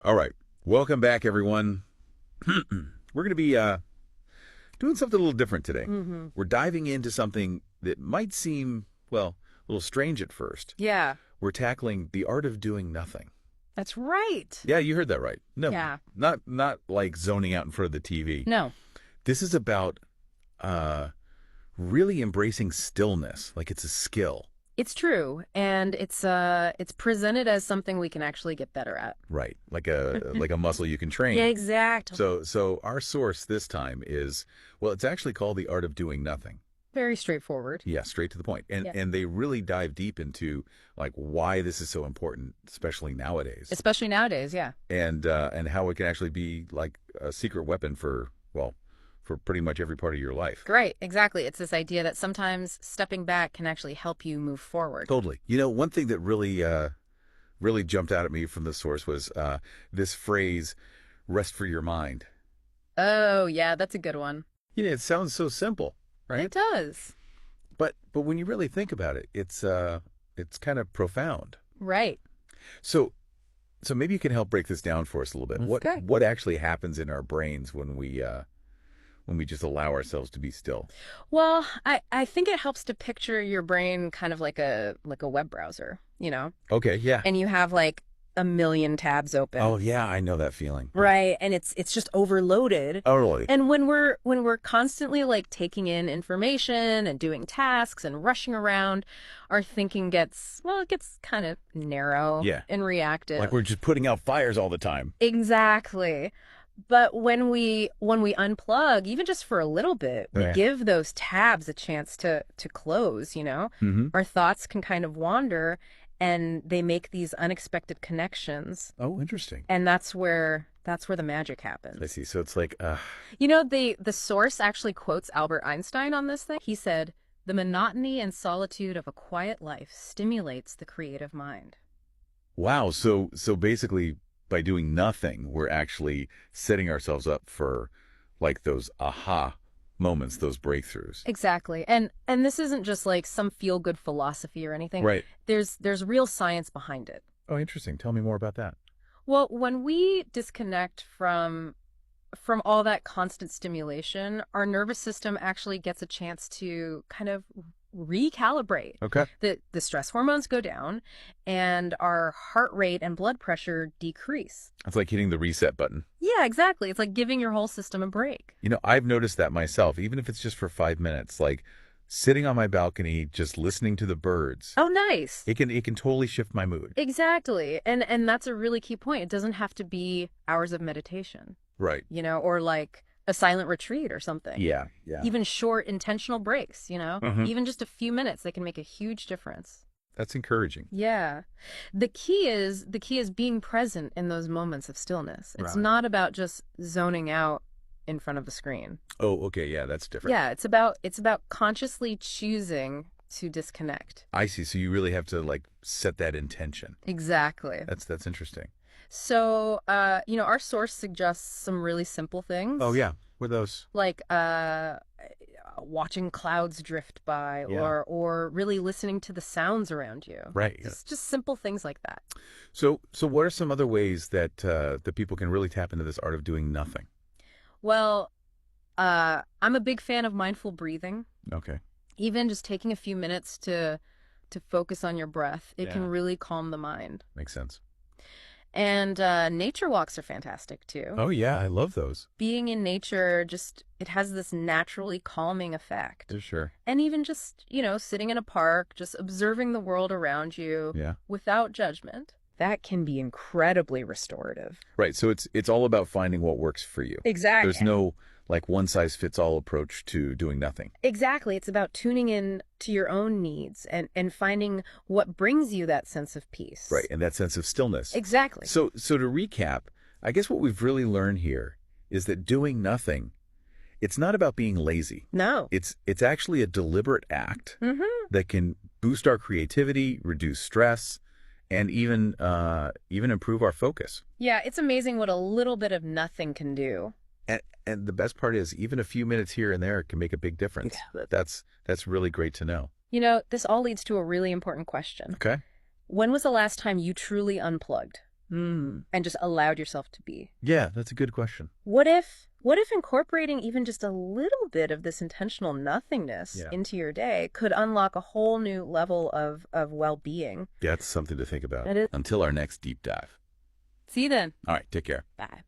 All right. Welcome back, everyone. We're going to be doing something a little different today. We're diving into something that might seem, well, a little strange at first. Yeah, We're tackling the art of doing nothing. that's right. Yeah, you heard that right. No, Yeah. not like zoning out in front of the TV. No. This is about really embracing stillness, like it's a skill. It's true, and it's presented as something we can actually get better at. Right. Like a muscle you can train. Yeah, exactly. So our source this time is, well, it's actually called The Art of Doing Nothing. Very straightforward. Yeah, straight to the point. And Yeah. and they really dive deep into like why this is so important, especially nowadays. Especially nowadays, yeah. And how it can actually be like a secret weapon for, well, for pretty much every part of your life. Great, exactly. It's this idea that sometimes stepping back can actually help you move forward. Totally. You know, one thing that really jumped out at me from the source was this phrase, rest for your mind. Oh, yeah, that's a good one. You know, it sounds so simple, right? It does. But when you really think about it, it's kind of profound. Right. So maybe you can help break this down for us a little bit. Okay. What actually happens in our brains when we just allow ourselves to be still? Well, I think it helps to picture your brain kind of like a web browser, you know? Okay, yeah. And you have like a million tabs open. Oh yeah, I know that feeling. Right, and it's just overloaded. Oh really? And when we're constantly like taking in information and doing tasks and rushing around, our thinking gets kind of narrow Yeah. and reactive. Like we're just putting out fires all the time. Exactly. But when we unplug, even just for a little bit, we Yeah. give those tabs a chance to close, you know? Mm-hmm. Our thoughts can kind of wander and they make these unexpected connections. Oh, interesting. And that's where the magic happens. I see. So it's like, You know, the source actually quotes Albert Einstein on this thing. He said, "The monotony and solitude of a quiet life stimulates the creative mind." wow. So basically, by doing nothing, we're actually setting ourselves up for like those aha moments, those breakthroughs. Exactly. And this isn't just like some feel-good philosophy or anything. Right. There's real science behind it. Oh, interesting. Tell me more about that. Well, when we disconnect from all that constant stimulation, our nervous system actually gets a chance to kind of recalibrate. Okay. The stress hormones go down and our heart rate and blood pressure decrease. It's like hitting the reset button. Yeah, exactly. It's like giving your whole system a break. You know, I've noticed that myself, even if it's just for 5 minutes, like sitting on my balcony, just listening to the birds. Oh, nice. It can totally shift my mood. Exactly. And that's a really key point. It doesn't have to be hours of meditation, Right. you know, or like a silent retreat or something. Yeah. Yeah. Even short intentional breaks, you know, Mhm. even just a few minutes, they can make a huge difference. That's encouraging. Yeah. The key is being present in those moments of stillness. It's Right. not about just zoning out in front of the screen. Oh, okay. Yeah, that's different. Yeah, it's about consciously choosing to disconnect. I see. So you really have to like set that intention. Exactly. That's interesting. So, you know, our source suggests some really simple things. Oh yeah. What are those? Like watching clouds drift by, Yeah. or really listening to the sounds around you. Right. Yeah. Just simple things like that. So what are some other ways that that people can really tap into this art of doing nothing? Well, I'm a big fan of mindful breathing. Okay. Even just taking a few minutes to focus on your breath, it can Yeah. really calm the mind. Makes sense. And nature walks are fantastic too. Oh yeah, I love those. Being in nature it has this naturally calming effect. For sure. And even just, you know, sitting in a park, just observing the world around you Yeah. without judgment, that can be incredibly restorative. Right. So it's all about finding what works for you. Exactly. There's no like one size fits all approach to doing nothing. Exactly. It's about tuning in to your own needs and finding what brings you that sense of peace. Right. And that sense of stillness. Exactly. So to recap, I guess what we've really learned here is that doing nothing, it's not about being lazy. No. It's actually a deliberate act Mm-hmm. that can boost our creativity, reduce stress, and even improve our focus. Yeah, it's amazing what a little bit of nothing can do. And the best part is even a few minutes here and there can make a big difference. Yeah. That's really great to know. You know, this all leads to a really important question. Okay. When was the last time you truly unplugged? and just allowed yourself to be? Yeah, that's a good question. What if incorporating even just a little bit of this intentional nothingness into your day could unlock a whole new level of well-being? Yeah, that's something to think about. It is. Until our next deep dive. See you then. All right, take care. Bye.